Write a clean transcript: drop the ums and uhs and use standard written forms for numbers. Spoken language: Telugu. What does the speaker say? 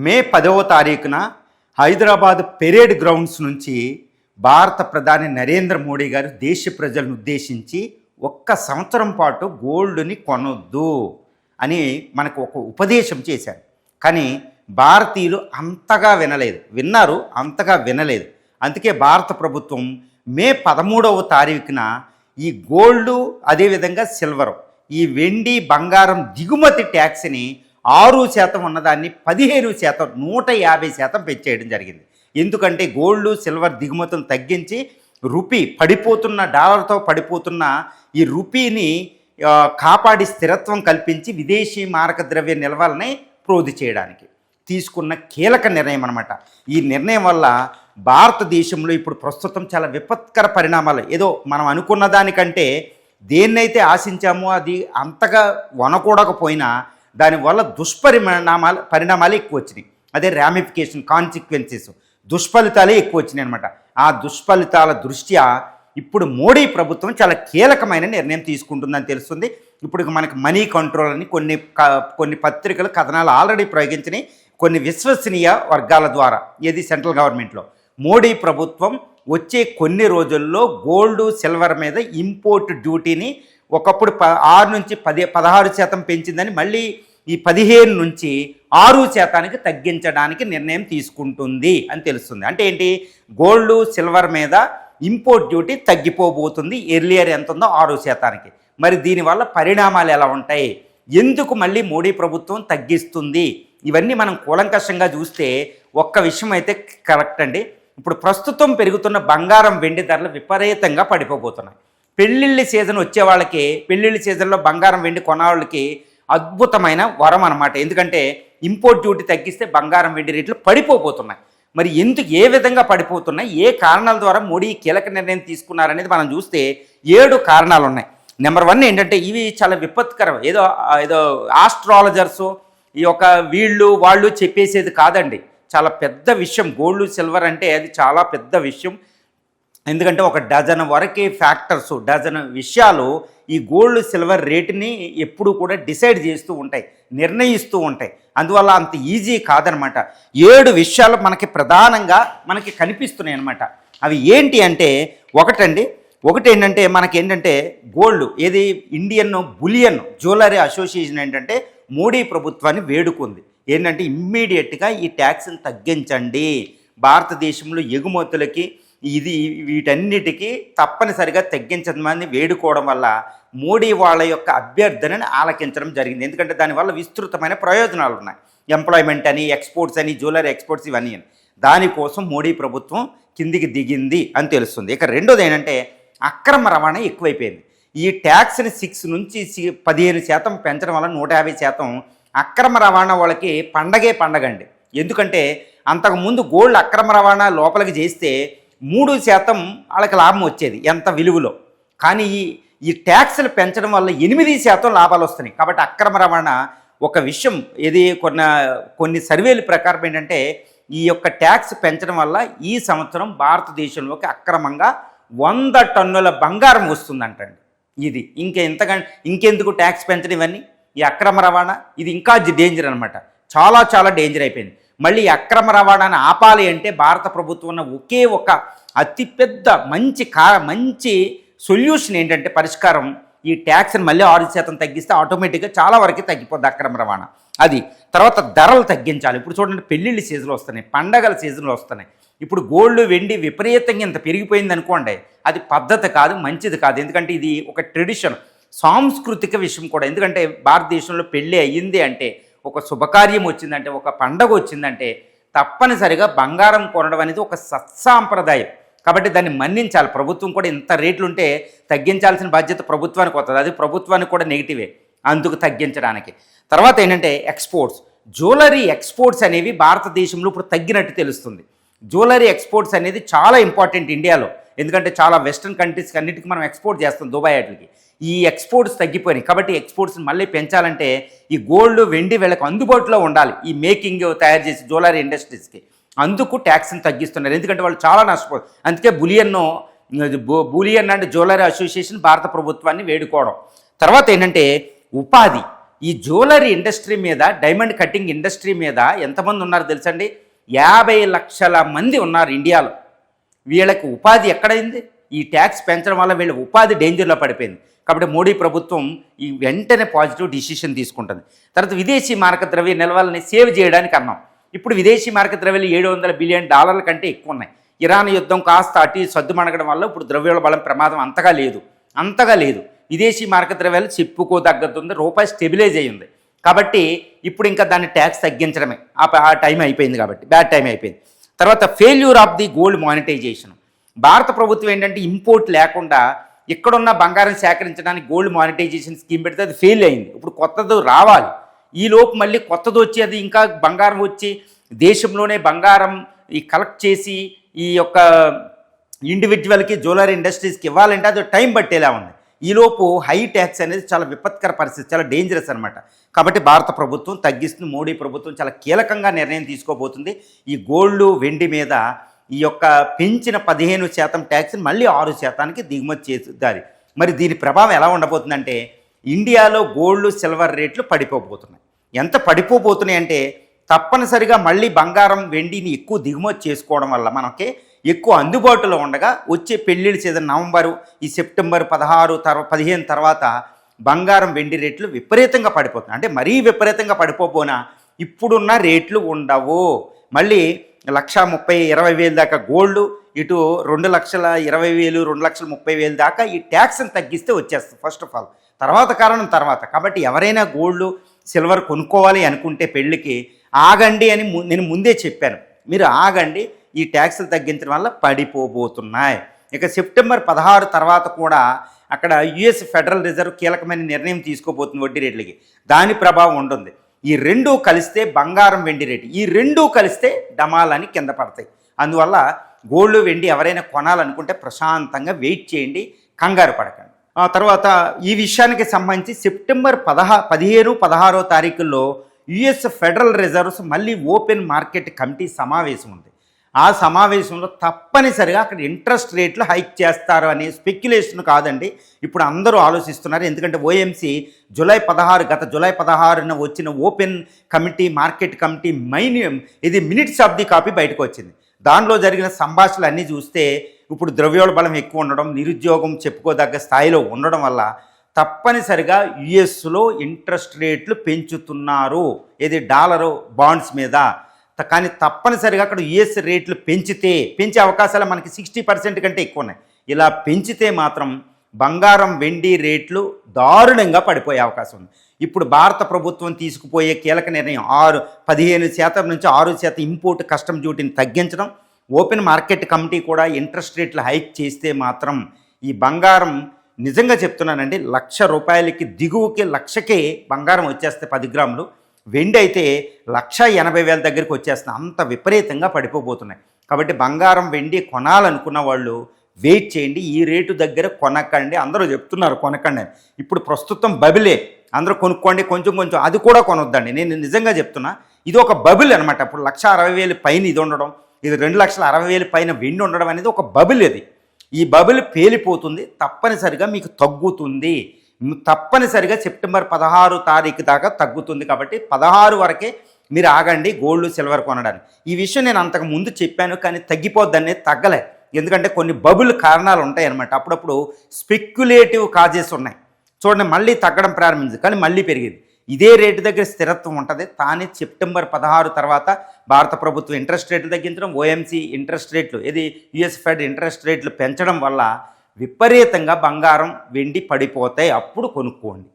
మే 10వ తారీఖున హైదరాబాద్ పెరేడ్ గ్రౌండ్స్ నుంచి భారత ప్రధాని నరేంద్ర మోడీ గారు దేశ ప్రజలను ఉద్దేశించి ఒక్క సంవత్సరం పాటు గోల్డ్ని కొనొద్దు అని మనకు ఒక ఉపదేశం చేశారు. కానీ భారతీయులు అంతగా విన్నారు అంతగా వినలేదు. అందుకే భారత ప్రభుత్వం మే 13వ తారీఖున ఈ గోల్డు అదేవిధంగా సిల్వరు, ఈ వెండి బంగారం దిగుమతి ట్యాక్స్ని 6% ఉన్నదాన్ని 15%, 150% పెంచేయడం జరిగింది. ఎందుకంటే గోల్డ్ సిల్వర్ దిగుమతులను తగ్గించి రూపీ పడిపోతున్న డాలర్తో పడిపోతున్న ఈ రూపీని కాపాడి స్థిరత్వం కల్పించి విదేశీ మారక ద్రవ్య నిల్వల్ని ప్రోధి చేయడానికి తీసుకున్న కీలక నిర్ణయం అన్నమాట. ఈ నిర్ణయం వల్ల భారతదేశంలో ఇప్పుడు ప్రస్తుతం చాలా విపత్కర పరిణామాలు, ఏదో మనం అనుకున్న దానికంటే దేన్నైతే ఆశించామో అది అంతగా వనకూడకపోయినా దానివల్ల పరిణామాలు ఎక్కువ వచ్చినాయి. అదే రామిఫికేషన్, కాన్సిక్వెన్సెస్, దుష్ఫలితాలే ఎక్కువ వచ్చినాయి అనమాట. ఆ దుష్ఫలితాల దృష్ట్యా ఇప్పుడు మోడీ ప్రభుత్వం చాలా కీలకమైన నిర్ణయం తీసుకుంటుందని తెలుస్తుంది. ఇప్పుడు మనకి మనీ కంట్రోల్ అని కొన్ని పత్రికలు కథనాలు ఆల్రెడీ ప్రయోగించినాయి, కొన్ని విశ్వసనీయ వర్గాల ద్వారా. ఏది సెంట్రల్ గవర్నమెంట్లో మోడీ ప్రభుత్వం వచ్చే కొన్ని రోజుల్లో గోల్డ్ సిల్వర్ మీద ఇంపోర్ట్ డ్యూటీని ఒకప్పుడు 6 నుంచి 16% పెంచిందని మళ్ళీ ఈ 15 నుంచి 6% తగ్గించడానికి నిర్ణయం తీసుకుంటుంది అని తెలుస్తుంది. అంటే ఏంటి, గోల్డ్ సిల్వర్ మీద ఇంపోర్ట్ డ్యూటీ తగ్గిపోబోతుంది. ఎర్లియర్ ఎంత ఉందో 6%. మరి దీనివల్ల పరిణామాలు ఎలా ఉంటాయి, ఎందుకు మళ్ళీ మోడీ ప్రభుత్వం తగ్గిస్తుంది, ఇవన్నీ మనం కూలంకషంగా చూస్తే ఒక్క విషయం అయితే కరెక్ట్ అండి. ఇప్పుడు ప్రస్తుతం పెరుగుతున్న బంగారం వెండి ధరలు విపరీతంగా పడిపోబోతున్నాయి. పెళ్ళిళ్ళ సీజన్ వచ్చే వాళ్ళకి, పెళ్ళిళ్ళ సీజన్లో బంగారం వెండి కొనవాళ్ళకి అద్భుతమైన వరం అన్నమాట. ఎందుకంటే ఇంపోర్ట్ డ్యూటీ తగ్గిస్తే బంగారం వెండి రేట్లు పడిపోతున్నాయి. మరి ఏ విధంగా పడిపోతున్నాయి, ఏ కారణాల ద్వారా మోడీ కీలక నిర్ణయం తీసుకున్నారనేది మనం చూస్తే 7 కారణాలు ఉన్నాయి. నెంబర్ 1 ఏంటంటే ఇవి చాలా విపత్కరం, ఏదో ఆస్ట్రాలజర్సు ఈ యొక్క వాళ్ళు చెప్పేసేది కాదండి. చాలా పెద్ద విషయం. గోల్డ్ సిల్వర్ అంటే అది చాలా పెద్ద విషయం. ఎందుకంటే ఒక డజన్ వరకే ఫ్యాక్టర్స్, డజన్ విషయాలు ఈ గోల్డ్ సిల్వర్ రేటుని ఎప్పుడు కూడా డిసైడ్ చేస్తూ ఉంటాయి, నిర్ణయిస్తూ ఉంటాయి. అందువల్ల అంత ఈజీ కాదనమాట. 7 విషయాలు మనకి ప్రధానంగా కనిపిస్తున్నాయి అన్నమాట. అవి ఏంటి అంటే ఒకటి ఏంటంటే మనకేంటంటే గోల్డ్ ఏది ఇండియన్ బులియన్ జ్యువెలరీ అసోసియేషన్ ఏంటంటే మోడీ ప్రభుత్వాన్ని వేడుకుంది. ఏంటంటే ఇమ్మీడియట్గా ఈ ట్యాక్స్ని తగ్గించండి, భారతదేశంలో ఎగుమతులకి వీటన్నిటికీ తప్పనిసరిగా తగ్గించమని వేడుకోవడం వల్ల మోడీ వాళ్ళ యొక్క అభ్యర్థనని ఆలకించడం జరిగింది. ఎందుకంటే దానివల్ల విస్తృతమైన ప్రయోజనాలు ఉన్నాయి. ఎంప్లాయ్మెంట్ అని, ఎక్స్పోర్ట్స్ అని, జ్యువెలరీ ఎక్స్పోర్ట్స్ ఇవన్నీ అని. దానికోసం మోడీ ప్రభుత్వం కిందికి దిగింది అని తెలుస్తుంది. ఇక రెండోది ఏంటంటే అక్రమ రవాణా ఎక్కువైపోయింది. ఈ ట్యాక్స్ని 6 నుంచి 15% పెంచడం వల్ల 150%. అక్రమ రవాణా వాళ్ళకి పండగండి. ఎందుకంటే అంతకుముందు గోల్డ్ అక్రమ రవాణా లోపలికి చేస్తే 3% వాళ్ళకి లాభం వచ్చేది ఎంత విలువలో. కానీ ఈ ట్యాక్స్లు పెంచడం వల్ల 8% లాభాలు వస్తున్నాయి. కాబట్టి అక్రమ రవాణా ఒక విషయం. ఇది కొన్ని సర్వేల ప్రకారం ఏంటంటే ఈ యొక్క ట్యాక్స్ పెంచడం వల్ల ఈ సంవత్సరం భారతదేశంలోకి అక్రమంగా 100 టన్నుల బంగారం వస్తుందంటండి. ఇది ఇంకెందుకు ట్యాక్స్ పెంచడం, ఇవన్నీ ఈ అక్రమ రవాణా ఇది ఇంకా డేంజర్ అనమాట. చాలా చాలా డేంజర్ అయిపోయింది. మళ్ళీ అక్రమ రవాణాను ఆపాలి అంటే భారత ప్రభుత్వం ఉన్న ఒకే ఒక అతిపెద్ద మంచి సొల్యూషన్ ఏంటంటే పరిష్కారం, ఈ ట్యాక్స్ని మళ్ళీ 6% తగ్గిస్తే ఆటోమేటిక్గా చాలా వరకు తగ్గిపోద్ది అక్రమ రవాణా. అది తర్వాత ధరలు తగ్గించాలి. ఇప్పుడు చూడండి, పెళ్ళిళ్ళ సీజన్లు వస్తున్నాయి, పండగల సీజన్లు వస్తున్నాయి. ఇప్పుడు గోల్డ్ వెండి విపరీతంగా ఇంత పెరిగిపోయింది అనుకోండి, అది పద్ధతి కాదు, మంచిది కాదు. ఎందుకంటే ఇది ఒక ట్రెడిషన్, సాంస్కృతిక విషయం కూడా. ఎందుకంటే భారతదేశంలో పెళ్ళి అయ్యింది అంటే, ఒక శుభకార్యం వచ్చిందంటే, ఒక పండగ వచ్చిందంటే తప్పనిసరిగా బంగారం కొనడం అనేది ఒక సత్సాంప్రదాయం. కాబట్టి దాన్ని మన్నించాలి. ప్రభుత్వం కూడా ఇంత రేట్లుంటే తగ్గించాల్సిన బాధ్యత ప్రభుత్వానికి వస్తుంది. అది ప్రభుత్వానికి కూడా నెగిటివే, అందుకు తగ్గించడానికి. తర్వాత ఏంటంటే ఎక్స్పోర్ట్స్, జ్యువెలరీ ఎక్స్పోర్ట్స్ అనేవి భారతదేశంలో ఇప్పుడు తగ్గినట్టు తెలుస్తుంది. జ్యువెలరీ ఎక్స్పోర్ట్స్ అనేది చాలా ఇంపార్టెంట్ ఇండియాలో. ఎందుకంటే చాలా వెస్ట్రన్ కంట్రీస్కి అన్నిటికీ మనం ఎక్స్పోర్ట్ చేస్తాం, దుబాయ్ వాటికి. ఈ ఎక్స్పోర్ట్స్ తగ్గిపోయినాయి. కాబట్టి ఎక్స్పోర్ట్స్ని మళ్ళీ పెంచాలంటే ఈ గోల్డ్ వెండి వీళ్ళకి అందుబాటులో ఉండాలి, ఈ మేకింగ్ తయారు చేసి జ్యువెలరీ ఇండస్ట్రీస్కి. అందుకు ట్యాక్స్ని తగ్గిస్తున్నారు. ఎందుకంటే వాళ్ళు చాలా నష్టపోతారు. అందుకే బులియన్ అండ్ జ్యువెలరీ అసోసియేషన్ భారత ప్రభుత్వాన్ని వేడుకోవడం. తర్వాత ఏంటంటే ఉపాధి, ఈ జ్యువెలరీ ఇండస్ట్రీ మీద, డైమండ్ కటింగ్ ఇండస్ట్రీ మీద ఎంతమంది ఉన్నారు తెలుసండి? 50 లక్షల మంది ఉన్నారు ఇండియాలో. వీళ్ళకి ఉపాధి ఎక్కడైంది? ఈ ట్యాక్స్ పెంచడం వల్ల వీళ్ళ ఉపాధి డేంజర్లో పడిపోయింది. కాబట్టి మోడీ ప్రభుత్వం ఈ వెంటనే పాజిటివ్ డిసిషన్ తీసుకుంటుంది. తర్వాత విదేశీ మారక ద్రవ్య నిల్వల్ని సేవ్ చేయడానికి అన్నాం. ఇప్పుడు విదేశీ మారక ద్రవ్యాలు $700 బిలియన్ కంటే ఎక్కువ ఉన్నాయి. ఇరాన్ యుద్ధం కాస్త అటు సర్దుమణగడం వల్ల ఇప్పుడు ద్రవ్యోళ బలం ప్రమాదం అంతగా లేదు. విదేశీ మారక ద్రవ్యాలు చెప్పుకోదగ్గతుంది, రూపాయి స్టెబిలైజ్ అయ్యింది. కాబట్టి ఇప్పుడు ఇంకా దాన్ని ట్యాక్స్ తగ్గించడమే. ఆ టైం అయిపోయింది కాబట్టి, బ్యాడ్ టైం అయిపోయింది. తర్వాత failure of the gold monetisation. భారత ప్రభుత్వం ఏంటంటే ఇంపోర్ట్ లేకుండా ఇక్కడున్న బంగారం సేకరించడానికి గోల్డ్ మానిటైజేషన్ స్కీమ్ పెడితే అది ఫెయిల్ అయింది. ఇప్పుడు కొత్తది రావాలి. ఈలోపు మళ్ళీ కొత్తది వచ్చి అది ఇంకా బంగారం వచ్చి దేశంలోనే బంగారం ఈ కలెక్ట్ చేసి ఈ యొక్క ఇండివిజువల్కి జ్యువెలరీ ఇండస్ట్రీస్కి ఇవ్వాలంటే అది టైం పట్టేలా ఉంది. ఈలోపు హై ట్యాక్స్ అనేది చాలా విపత్కర పరిస్థితి, చాలా డేంజరస్ అనమాట. కాబట్టి భారత ప్రభుత్వం తగ్గిస్తుంది. మోడీ ప్రభుత్వం చాలా కీలకంగా నిర్ణయం తీసుకోబోతుంది. ఈ గోల్డ్ వెండి మీద ఈ యొక్క పెంచిన 15% ట్యాక్స్ని మళ్ళీ 6%కి దిగుమతి చేసేదారి. మరి దీని ప్రభావం ఎలా ఉండబోతుందంటే ఇండియాలో గోల్డ్ సిల్వర్ రేట్లు పడిపోబోతున్నాయి. ఎంత పడిపోబోతున్నాయి అంటే తప్పనిసరిగా మళ్ళీ బంగారం వెండిని ఎక్కువ దిగుమతి చేసుకోవడం వల్ల మనకి ఎక్కువ అందుబాటులో ఉండగా వచ్చే పెళ్ళిళ్ళ సీజన్ నవంబరు, ఈ సెప్టెంబర్ 15 తర్వాత బంగారం వెండి రేట్లు విపరీతంగా పడిపోతున్నాయి. అంటే మరీ విపరీతంగా పడిపోపోయినా ఇప్పుడున్న రేట్లు ఉండవు. మళ్ళీ 1,30,20,000 దాకా గోల్డ్, ఇటు 2,20,000, 2,30,000 దాకా ఈ ట్యాక్స్ని తగ్గిస్తే వచ్చేస్తుంది ఫస్ట్ ఆఫ్ ఆల్. తర్వాత కాబట్టి ఎవరైనా గోల్డ్ సిల్వర్ కొనుక్కోవాలి అనుకుంటే పెళ్ళికి ఆగండి అని నేను ముందే చెప్పాను. మీరు ఆగండి, ఈ ట్యాక్సులు తగ్గించడం వల్ల పడిపోబోతున్నాయి. ఇక సెప్టెంబర్ 16 తర్వాత కూడా అక్కడ యుఎస్ ఫెడరల్ రిజర్వ్ కీలకమైన నిర్ణయం తీసుకోబోతుంది వడ్డీ రేట్లకి. దాని ప్రభావం ఉంటుంది. ఈ రెండూ కలిస్తే బంగారం వెండి రేటు, ఈ రెండూ కలిస్తే డమాలని కింద పడతాయి. అందువల్ల గోల్డ్ వెండి ఎవరైనా కొనాలనుకుంటే ప్రశాంతంగా వెయిట్ చేయండి, కంగారు పడకండి. ఆ తర్వాత ఈ విషయానికి సంబంధించి సెప్టెంబర్ 15, 16 తారీఖుల్లో యుఎస్ ఫెడరల్ రిజర్వ్స్ మళ్ళీ ఓపెన్ మార్కెట్ కమిటీ సమావేశం ఉంది. ఆ సమావేశంలో తప్పనిసరిగా అక్కడ ఇంట్రెస్ట్ రేట్లు హైక్ చేస్తారు అనే స్పెక్యులేషన్ కాదండి, ఇప్పుడు అందరూ ఆలోచిస్తున్నారు. ఎందుకంటే ఓఎంసీ గత జూలై 16న వచ్చిన ఓపెన్ కమిటీ, మార్కెట్ కమిటీ ఇది మినిట్స్ ఆఫ్ ది కాపీ బయటకు వచ్చింది. దానిలో జరిగిన సంభాషణలు అన్నీ చూస్తే ఇప్పుడు ద్రవ్యోళ బలం ఎక్కువ ఉండడం, నిరుద్యోగం చెప్పుకోదగ్గ స్థాయిలో ఉండడం వల్ల తప్పనిసరిగా యుఎస్లో ఇంట్రెస్ట్ రేట్లు పెంచుతున్నారు. ఇది డాలరు బాండ్స్ మీద. కానీ తప్పనిసరిగా అక్కడ యుఎస్ రేట్లు పెంచే అవకాశాలు మనకి 60% కంటే ఎక్కువ ఉన్నాయి. ఇలా పెంచితే మాత్రం బంగారం వెండి రేట్లు దారుణంగా పడిపోయే అవకాశం ఉంది. ఇప్పుడు భారత ప్రభుత్వం తీసుకుపోయే కీలక నిర్ణయం 15% నుంచి 6% ఇంపోర్ట్ కస్టమ్ డ్యూటీని తగ్గించడం. ఓపెన్ మార్కెట్ కమిటీ కూడా ఇంట్రెస్ట్ రేట్లు హైక్ చేస్తే మాత్రం ఈ బంగారం నిజంగా చెప్తున్నానండి, ₹1,00,000 దిగువకి 1,00,000కే బంగారం వచ్చేస్తే 10 గ్రాములు, వెండి అయితే 1,80,000 దగ్గరికి వచ్చేస్తుంది. అంత విపరీతంగా పడిపోబోతున్నాయి. కాబట్టి బంగారం వెండి కొనాలనుకున్న వాళ్ళు వెయిట్ చేయండి. ఈ రేటు దగ్గర కొనకండి. అందరూ చెప్తున్నారు కొనకండి. ఇప్పుడు ప్రస్తుతం బబులే, అందరూ కొనుక్కోండి, కొంచెం అది కూడా కొనొద్దండి. నేను నిజంగా చెప్తున్నా, ఇది ఒక బబుల్ అనమాట. ఇప్పుడు 1,60,000 పైన ఇది ఉండడం, ఇది 2,60,000 పైన వెండి ఉండడం అనేది ఒక బబుల్. ఇది ఈ బబుల్ పేలిపోతుంది, తప్పనిసరిగా మీకు తగ్గుతుంది. తప్పనిసరిగా సెప్టెంబర్ 16 తారీఖు దాకా తగ్గుతుంది. కాబట్టి 16 వరకే మీరు ఆగండి గోల్డ్ సిల్వర్ కొనడానికి. ఈ విషయం నేను అంతకు ముందు చెప్పాను, కానీ తగ్గిపోద్దని తగ్గలే. ఎందుకంటే కొన్ని బబుల్ కారణాలు ఉంటాయన్నమాట. అప్పుడప్పుడు స్పెక్యులేటివ్ కాజెస్ ఉన్నాయి. చూడండి, మళ్ళీ తగ్గడం ప్రారంభించింది, కానీ మళ్ళీ పెరిగింది. ఇదే రేటు దగ్గర స్థిరత్వం ఉంటుంది. కానీ సెప్టెంబర్ 16 తర్వాత భారత ప్రభుత్వం ఇంట్రెస్ట్ రేట్లు తగ్గించడం, ఓఎంసీ ఇంట్రెస్ట్ రేట్లు, ఇది యుఎస్ ఫెడ్ ఇంట్రెస్ట్ రేట్లు పెంచడం వల్ల విపరీతంగా బంగారం వెండి పడిపోతాయి. అప్పుడు కొనుక్కోండి.